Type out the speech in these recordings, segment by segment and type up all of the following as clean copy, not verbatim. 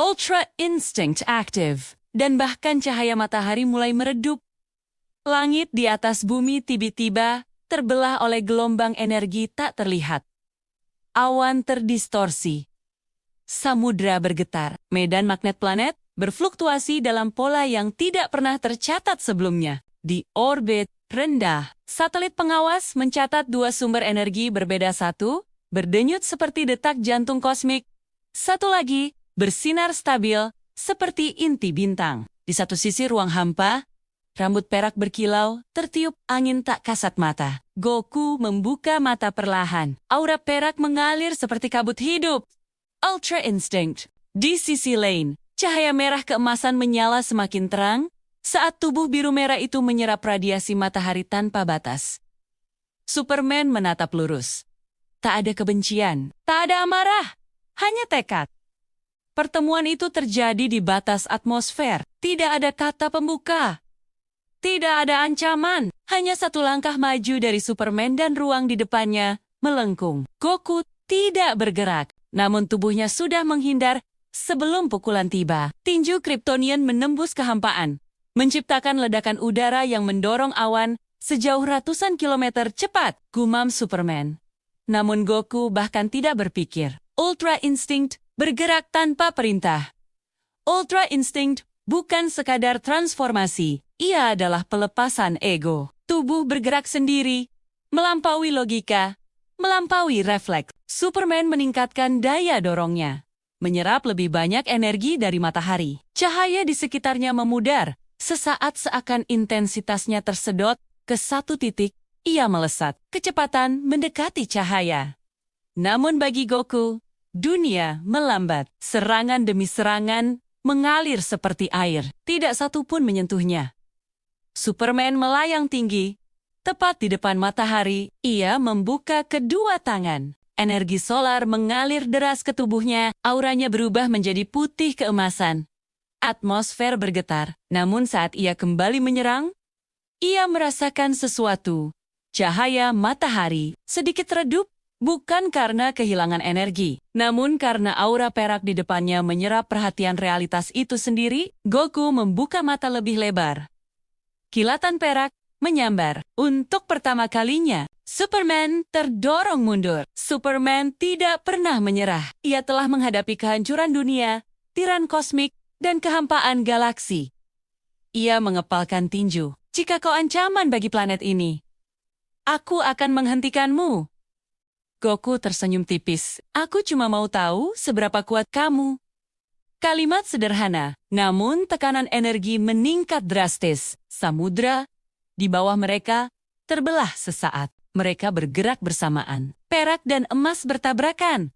Ultra Instinct aktif, dan bahkan cahaya matahari mulai meredup. Langit di atas bumi tiba-tiba terbelah oleh gelombang energi tak terlihat. Awan terdistorsi. Samudra bergetar. Medan magnet planet berfluktuasi dalam pola yang tidak pernah tercatat sebelumnya. Di orbit rendah, satelit pengawas mencatat dua sumber energi berbeda. Satu berdenyut seperti detak jantung kosmik. Satu lagi bersinar stabil seperti inti bintang. Di satu sisi ruang hampa, rambut perak berkilau, tertiup angin tak kasat mata. Goku membuka mata perlahan. Aura perak mengalir seperti kabut hidup. Ultra Instinct. Di sisi lain, cahaya merah keemasan menyala semakin terang saat tubuh biru merah itu menyerap radiasi matahari tanpa batas. Superman menatap lurus. Tak ada kebencian, tak ada amarah, hanya tekad. Pertemuan itu terjadi di batas atmosfer. Tidak ada kata pembuka. Tidak ada ancaman, hanya satu langkah maju dari Superman dan ruang di depannya melengkung. Goku tidak bergerak, namun tubuhnya sudah menghindar sebelum pukulan tiba. Tinju Kryptonian menembus kehampaan, menciptakan ledakan udara yang mendorong awan sejauh ratusan kilometer cepat, gumam Superman. Namun Goku bahkan tidak berpikir. Ultra Instinct bergerak tanpa perintah. Ultra Instinct bukan sekadar transformasi, ia adalah pelepasan ego. Tubuh bergerak sendiri, melampaui logika, melampaui refleks. Superman meningkatkan daya dorongnya, menyerap lebih banyak energi dari matahari. Cahaya di sekitarnya memudar, sesaat seakan intensitasnya tersedot ke satu titik, ia melesat. Kecepatan mendekati cahaya. Namun bagi Goku, dunia melambat. Serangan demi serangan mengalir seperti air. Tidak satu pun menyentuhnya. Superman melayang tinggi. Tepat di depan matahari, ia membuka kedua tangan. Energi solar mengalir deras ke tubuhnya, auranya berubah menjadi putih keemasan. Atmosfer bergetar, namun saat ia kembali menyerang, ia merasakan sesuatu. Cahaya matahari sedikit redup, bukan karena kehilangan energi, namun karena aura perak di depannya menyerap perhatian realitas itu sendiri. Goku membuka mata lebih lebar. Kilatan perak menyambar. Untuk pertama kalinya, Superman terdorong mundur. Superman tidak pernah menyerah. Ia telah menghadapi kehancuran dunia, tiran kosmik, dan kehampaan galaksi. Ia mengepalkan tinju. Jika kau ancaman bagi planet ini, aku akan menghentikanmu. Goku tersenyum tipis. Aku cuma mau tahu seberapa kuat kamu. Kalimat sederhana, namun tekanan energi meningkat drastis. Samudra di bawah mereka terbelah sesaat. Mereka bergerak bersamaan. Perak dan emas bertabrakan.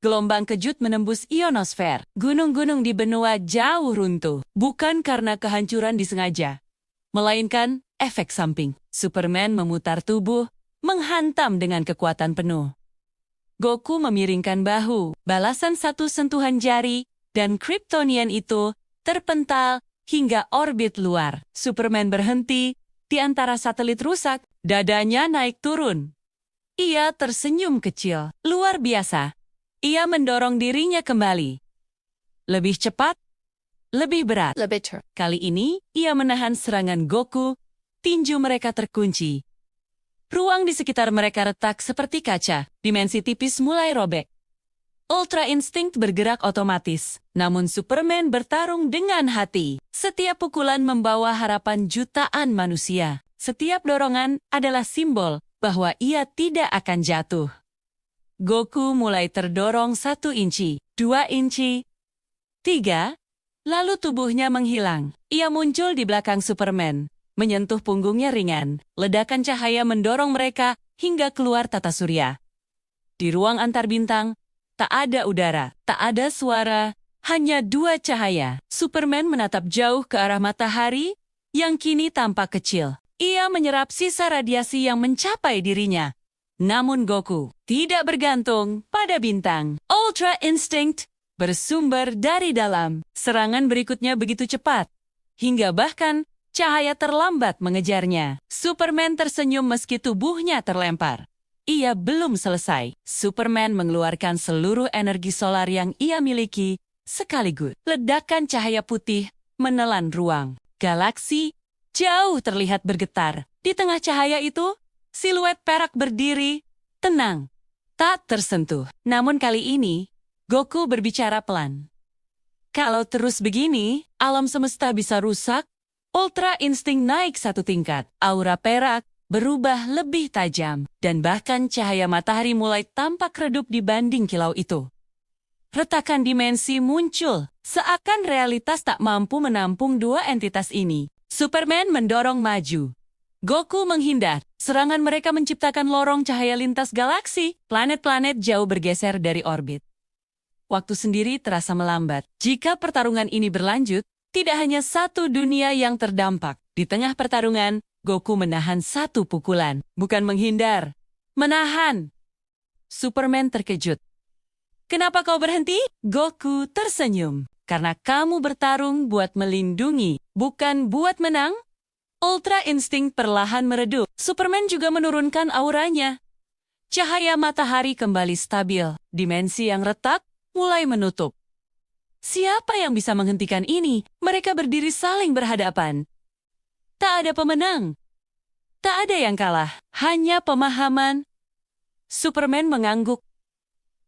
Gelombang kejut menembus ionosfer. Gunung-gunung di benua jauh runtuh. Bukan karena kehancuran disengaja, melainkan efek samping. Superman memutar tubuh, menghantam dengan kekuatan penuh. Goku memiringkan bahu. Balasan satu sentuhan jari, dan Kryptonian itu terpental hingga orbit luar. Superman berhenti di antara satelit rusak. Dadanya naik turun. Ia tersenyum kecil. Luar biasa. Ia mendorong dirinya kembali. Lebih cepat, lebih berat. Kali ini, ia menahan serangan Goku. Tinju mereka terkunci. Ruang di sekitar mereka retak seperti kaca. Dimensi tipis mulai robek. Ultra Instinct bergerak otomatis. Namun Superman bertarung dengan hati. Setiap pukulan membawa harapan jutaan manusia. Setiap dorongan adalah simbol bahwa ia tidak akan jatuh. Goku mulai terdorong 1 inci, 2 inci, 3, lalu tubuhnya menghilang. Ia muncul di belakang Superman, menyentuh punggungnya ringan. Ledakan cahaya mendorong mereka hingga keluar tata surya. Di ruang antar bintang, tak ada udara, tak ada suara, hanya 2 cahaya. Superman menatap jauh ke arah matahari yang kini tampak kecil. Ia menyerap sisa radiasi yang mencapai dirinya. Namun Goku tidak bergantung pada bintang. Ultra Instinct bersumber dari dalam. Serangan berikutnya begitu cepat, hingga bahkan cahaya terlambat mengejarnya. Superman tersenyum meski tubuhnya terlempar. Ia belum selesai. Superman mengeluarkan seluruh energi solar yang ia miliki sekaligus. Ledakan cahaya putih menelan ruang. Galaksi jauh terlihat bergetar. Di tengah cahaya itu, siluet perak berdiri, tenang, tak tersentuh. Namun kali ini, Goku berbicara pelan. Kalau terus begini, alam semesta bisa rusak. Ultra insting naik satu tingkat. Aura perak berubah lebih tajam, dan bahkan cahaya matahari mulai tampak redup dibanding kilau itu. Retakan dimensi muncul, seakan realitas tak mampu menampung dua entitas ini. Superman mendorong maju. Goku menghindar. Serangan mereka menciptakan lorong cahaya lintas galaksi. Planet-planet jauh bergeser dari orbit. Waktu sendiri terasa melambat. Jika pertarungan ini berlanjut, tidak hanya satu dunia yang terdampak. Di tengah pertarungan, Goku menahan satu pukulan. Bukan menghindar, menahan. Superman terkejut. Kenapa kau berhenti? Goku tersenyum. Karena kamu bertarung buat melindungi, bukan buat menang. Ultra insting perlahan meredup. Superman juga menurunkan auranya. Cahaya matahari kembali stabil. Dimensi yang retak mulai menutup. Siapa yang bisa menghentikan ini? Mereka berdiri saling berhadapan. Tak ada pemenang. Tak ada yang kalah. Hanya pemahaman. Superman mengangguk.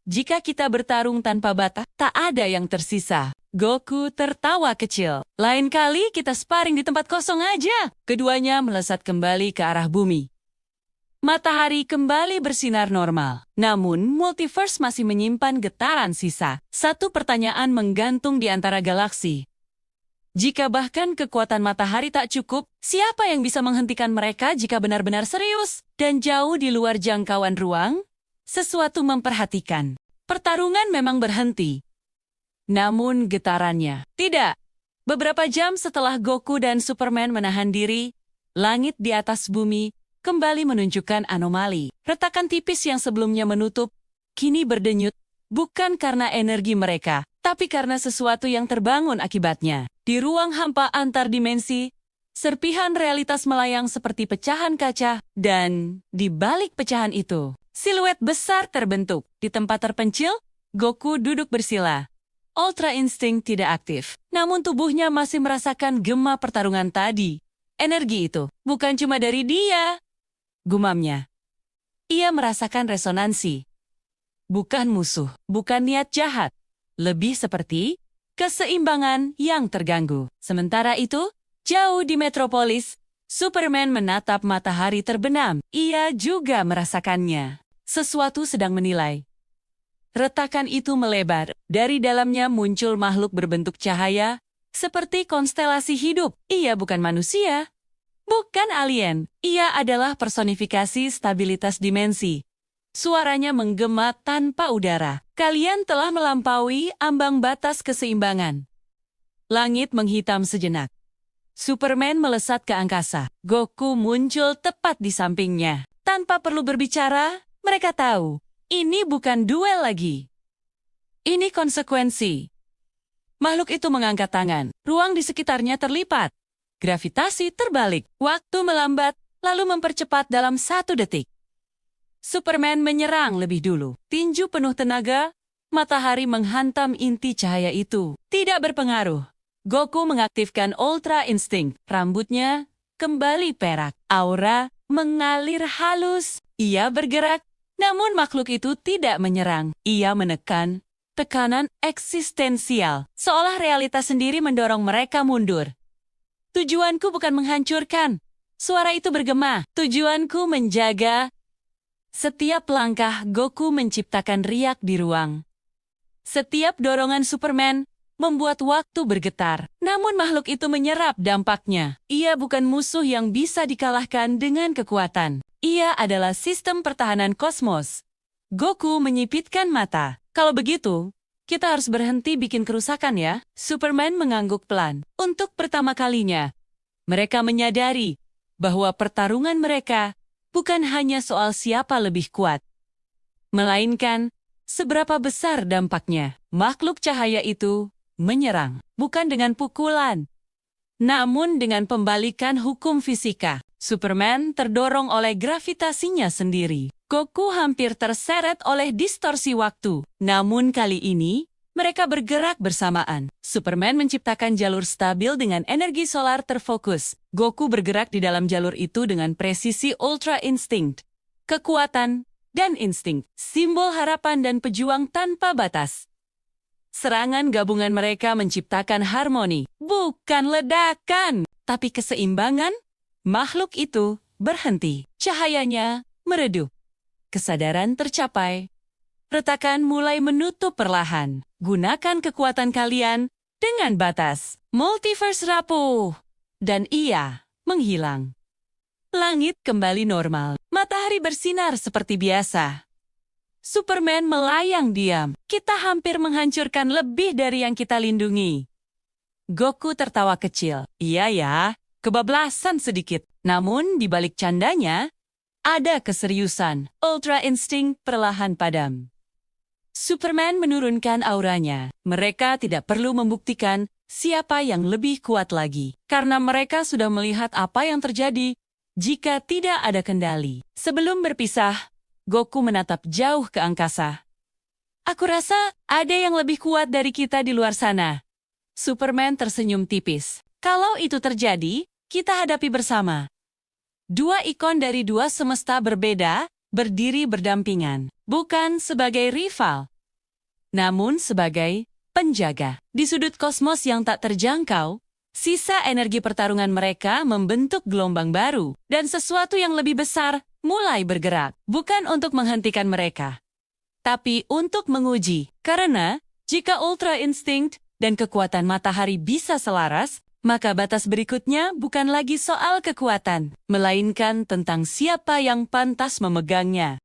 Jika kita bertarung tanpa batas, tak ada yang tersisa. Goku tertawa kecil. Lain kali kita sparring di tempat kosong aja. Keduanya melesat kembali ke arah bumi. Matahari kembali bersinar normal. Namun, multiverse masih menyimpan getaran sisa. Satu pertanyaan menggantung di antara galaksi. Jika bahkan kekuatan matahari tak cukup, siapa yang bisa menghentikan mereka jika benar-benar serius? Dan jauh di luar jangkauan ruang, sesuatu memperhatikan. Pertarungan memang berhenti. Namun getarannya tidak. Beberapa jam setelah Goku dan Superman menahan diri, langit di atas bumi kembali menunjukkan anomali. Retakan tipis yang sebelumnya menutup, kini berdenyut, bukan karena energi mereka, tapi karena sesuatu yang terbangun akibatnya. Di ruang hampa antar dimensi, serpihan realitas melayang seperti pecahan kaca, dan di balik pecahan itu, siluet besar terbentuk. Di tempat terpencil, Goku duduk bersila. Ultra insting tidak aktif, namun tubuhnya masih merasakan gema pertarungan tadi. Energi itu bukan cuma dari dia, gumamnya. Ia merasakan resonansi. Bukan musuh, bukan niat jahat. Lebih seperti keseimbangan yang terganggu. Sementara itu, jauh di metropolis, Superman menatap matahari terbenam. Ia juga merasakannya. Sesuatu sedang menilai. Retakan itu melebar. Dari dalamnya muncul makhluk berbentuk cahaya, seperti konstelasi hidup. Ia bukan manusia. Bukan alien, ia adalah personifikasi stabilitas dimensi. Suaranya menggema tanpa udara. Kalian telah melampaui ambang batas keseimbangan. Langit menghitam sejenak. Superman melesat ke angkasa. Goku muncul tepat di sampingnya. Tanpa perlu berbicara, mereka tahu, ini bukan duel lagi. Ini konsekuensi. Makhluk itu mengangkat tangan. Ruang di sekitarnya terlipat. Gravitasi terbalik, waktu melambat, lalu mempercepat dalam 1 detik. Superman menyerang lebih dulu. Tinju penuh tenaga, matahari menghantam inti cahaya itu. Tidak berpengaruh. Goku mengaktifkan Ultra Instinct. Rambutnya kembali perak. Aura mengalir halus. Ia bergerak, namun makhluk itu tidak menyerang. Ia menekan tekanan eksistensial, seolah realitas sendiri mendorong mereka mundur. Tujuanku bukan menghancurkan. Suara itu bergema. Tujuanku menjaga. Setiap langkah Goku menciptakan riak di ruang. Setiap dorongan Superman membuat waktu bergetar. Namun makhluk itu menyerap dampaknya. Ia bukan musuh yang bisa dikalahkan dengan kekuatan. Ia adalah sistem pertahanan kosmos. Goku menyipitkan mata. Kalau begitu, kita harus berhenti bikin kerusakan ya. Superman mengangguk pelan. Untuk pertama kalinya, mereka menyadari bahwa pertarungan mereka bukan hanya soal siapa lebih kuat, melainkan seberapa besar dampaknya. Makhluk cahaya itu menyerang, bukan dengan pukulan, namun dengan pembalikan hukum fisika. Superman terdorong oleh gravitasinya sendiri. Goku hampir terseret oleh distorsi waktu. Namun kali ini, Mereka bergerak bersamaan. Superman menciptakan jalur stabil dengan energi solar terfokus. Goku bergerak di dalam jalur itu dengan presisi Ultra Instinct. Kekuatan dan insting, simbol harapan dan pejuang tanpa batas. Serangan gabungan mereka menciptakan harmoni, bukan ledakan, tapi keseimbangan. Makhluk itu berhenti. Cahayanya meredup. Kesadaran tercapai. Retakan mulai menutup perlahan. Gunakan kekuatan kalian dengan batas. Multiverse rapuh. Dan ia menghilang. Langit kembali normal. Matahari bersinar seperti biasa. Superman melayang diam. Kita hampir menghancurkan lebih dari yang kita lindungi. Goku tertawa kecil. Iya ya, kebablasan sedikit. Namun di balik candanya, ada keseriusan. Ultra Instinct perlahan padam. Superman menurunkan auranya. Mereka tidak perlu membuktikan siapa yang lebih kuat lagi. Karena mereka sudah melihat apa yang terjadi jika tidak ada kendali. Sebelum berpisah, Goku menatap jauh ke angkasa. Aku rasa ada yang lebih kuat dari kita di luar sana. Superman tersenyum tipis. Kalau itu terjadi, kita hadapi bersama. Dua ikon dari dua semesta berbeda berdiri berdampingan. Bukan sebagai rival, namun sebagai penjaga. Di sudut kosmos yang tak terjangkau, sisa energi pertarungan mereka membentuk gelombang baru, dan sesuatu yang lebih besar mulai bergerak, bukan untuk menghentikan mereka, tapi untuk menguji. Karena, jika Ultra Instinct dan kekuatan matahari bisa selaras, maka batas berikutnya bukan lagi soal kekuatan, melainkan tentang siapa yang pantas memegangnya.